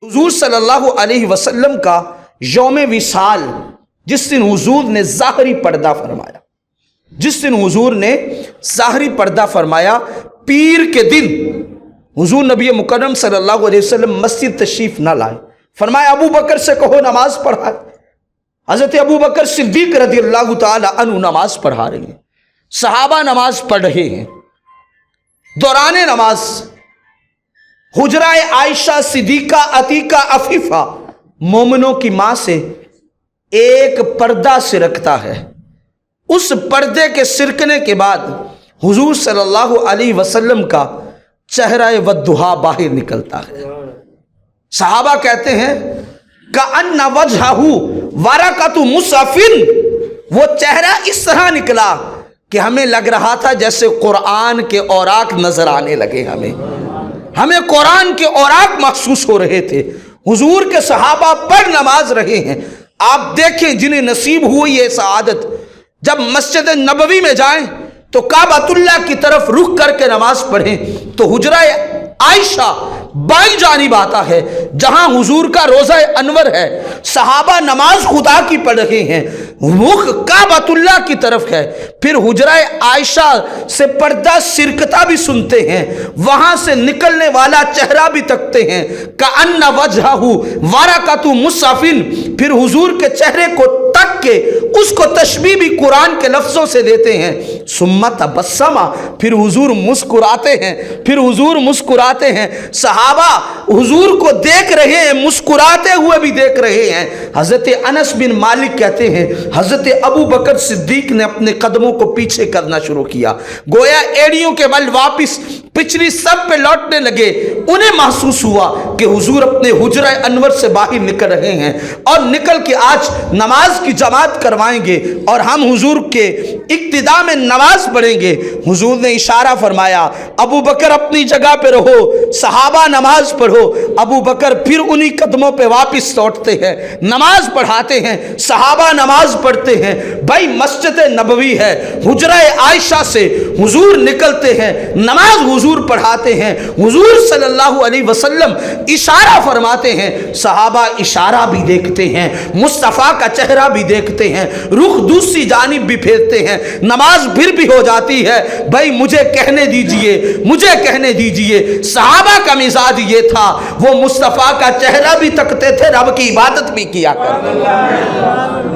حضور صلی اللہ علیہ وسلم کا یوم وصال، جس دن حضور نے ظاہری پردہ فرمایا، پیر کے دن حضور نبی مکرم صلی اللہ علیہ وسلم مسجد تشریف نہ لائے، فرمایا ابو بکر سے کہو نماز پڑھائے۔ حضرت ابو بکر صدیق رضی اللہ تعالی عنہ نماز پڑھا رہے ہیں، صحابہ نماز پڑھ رہے ہیں۔ دوران نماز حجرہ عائشہ صدیقہ عتیقہ عفیفہ مومنوں کی ماں سے ایک پردہ سرکتا ہے۔ اس پردے کے سرکنے کے بعد حضور صلی اللہ علیہ وسلم کا چہرہ وضحا باہر نکلتا ہے۔ صحابہ کہتے ہیں کأن وجہہ ورقۃ مصحف، وہ چہرہ اس طرح نکلا کہ ہمیں لگ رہا تھا جیسے قرآن کے اوراق نظر آنے لگے، ہمیں قرآن کے اوراق محسوس ہو رہے تھے۔ حضور کے صحابہ پڑھ نماز رہے ہیں۔ آپ دیکھیں جنہیں نصیب ہوئی یہ سعادت، جب مسجد نبوی میں جائیں تو کعبۃ اللہ کی طرف رخ کر کے نماز پڑھیں تو حجرہ عائشہ بائیں جانب آتا ہے جہاں حضور کا روضہ انور ہے۔ صحابہ نماز خدا کی پڑھ رہے ہیں، رخ کعبۃ اللہ کی طرف ہے۔ پھر حجرہ عائشہ سے پردہ سرکتا بھی سنتے ہیں، وہاں سے نکلنے والا چہرہ بھی تکتے ہیں، کأن وجہہ ورقۃ مصحف۔ پھر حضور کے چہرے کو تک کے اس کو تشبیہ بھی قرآن کے لفظوں سے دیتے ہیں۔ ثم تبسم، پھر حضور مسکراتے ہیں۔ صحابہ حضور کو دیکھ رہے ہیں، مسکراتے ہوئے بھی دیکھ رہے ہیں۔ حضرت انس بن مالک کہتے ہیں حضرت ابو بکر صدیق نے اپنے قدموں کو پیچھے کرنا شروع کیا، گویا ایڑیوں کے بل واپس پچھلی صف پہ لوٹنے لگے۔ انہیں محسوس ہوا کہ حضور اپنے حجرہ انور سے باہر نکل رہے ہیں اور نکل کے آج نماز کی جماعت کروائیں گے اور ہم حضور کے اقتداء میں نماز پڑھیں گے۔ حضور نے اشارہ فرمایا ابو بکر اپنی جگہ پہ رہو، صحابہ نماز پڑھو۔ ابو بکر پھر انہی قدموں پہ واپس لوٹتے ہیں، نماز پڑھاتے ہیں، صحابہ نماز پڑھتے ہیں۔ بھائی مسجد نبوی ہے، حجرہ عائشہ سے حضور نکلتے ہیں، نماز حضور پڑھاتے ہیں، حضور صلی اللہ علیہ وسلم اشارہ فرماتے ہیں، صحابہ اشارہ بھی دیکھتے ہیں، مصطفیٰ کا چہرہ بھی دیکھتے ہیں، رخ دوسری جانب بھی پھیرتے ہیں، نماز پھر بھی ہو جاتی ہے۔ بھائی مجھے کہنے دیجئے صحابہ کا مزاج یہ تھا، وہ مصطفیٰ کا چہرہ بھی تکتے تھے، رب کی عبادت بھی کیا کرتے تھے۔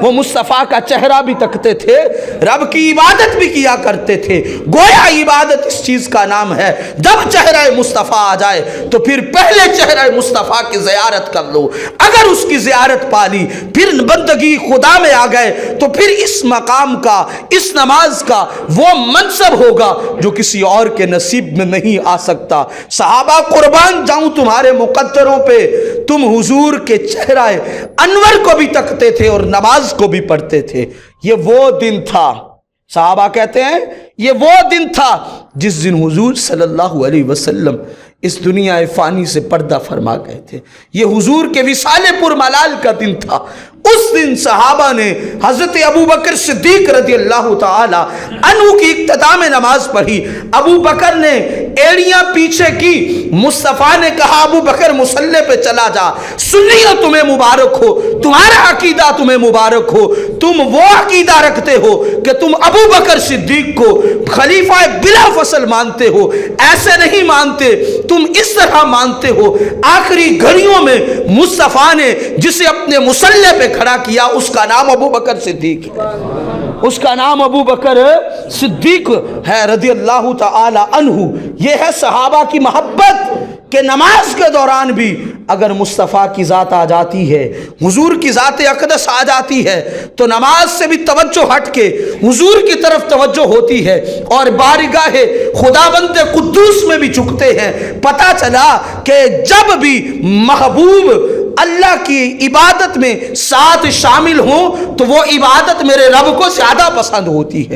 وہ مصطفیٰ کا چہرہ بھی تکتے تھے، رب کی عبادت بھی کیا کرتے تھے۔ گویا عبادت اس چیز کا نام ہے، جب چہرہ مصطفیٰ آ جائے تو پھر پہلے چہرہ مصطفیٰ کی زیارت کر لو۔ اگر اس کی زیارت پالی پھر بندگی خدا میں آ گئے تو پھر اس مقام کا، اس نماز کا وہ منصب ہوگا جو کسی اور کے نصیب میں نہیں آ سکتا۔ صحابہ قربان جاؤں تمہارے مقدروں پہ، تم حضور کے چہرہ انور کو بھی تکتے تھے اور نماز کو بھی پڑھتے تھے۔ یہ وہ دن تھا، صحابہ کہتے ہیں یہ وہ دن تھا جس دن حضور صلی اللہ علیہ وسلم اس دنیا فانی سے پردہ فرما گئے تھے۔ یہ حضور کے وصال پر ملال کا دن تھا۔ اس دن صحابہ نے حضرت ابو بکر صدیق رضی اللہ تعالی عنہ کی اقتداء میں نماز پڑھی۔ ابو بکر نے ایڑیاں پیچھے کی، مصطفیٰ نے کہا ابو بکر مصلی پہ چلا جا، سنیو تمہیں مبارک ہو، تمہارا عقیدہ تمہیں مبارک ہو، تم وہ عقیدہ رکھتے ہو کہ تم ابو بکر صدیق کو خلیفہ بلا فصل مانتے ہو، ایسے نہیں مانتے، تم اس طرح مانتے ہو۔ آخری گھڑیوں میں مصطفیٰ نے جسے اپنے مصلی پہ کھڑا کیا اس کا نام ابو بکر صدیق ہے، اس کا نام ابو بکر صدیق ہے رضی اللہ تعالی عنہ۔ یہ ہے صحابہ کی محبت کہ نماز کے دوران بھی اگر مصطفیٰ کی ذات آ جاتی ہے، حضور کی ذات اقدس آ جاتی ہے تو نماز سے بھی توجہ ہٹ کے حضور کی طرف توجہ ہوتی ہے اور بارگاہ خداوند قدوس میں بھی جھکتے ہیں۔ پتہ چلا کہ جب بھی محبوب اللہ کی عبادت میں ساتھ شامل ہوں تو وہ عبادت میرے رب کو زیادہ پسند ہوتی ہے۔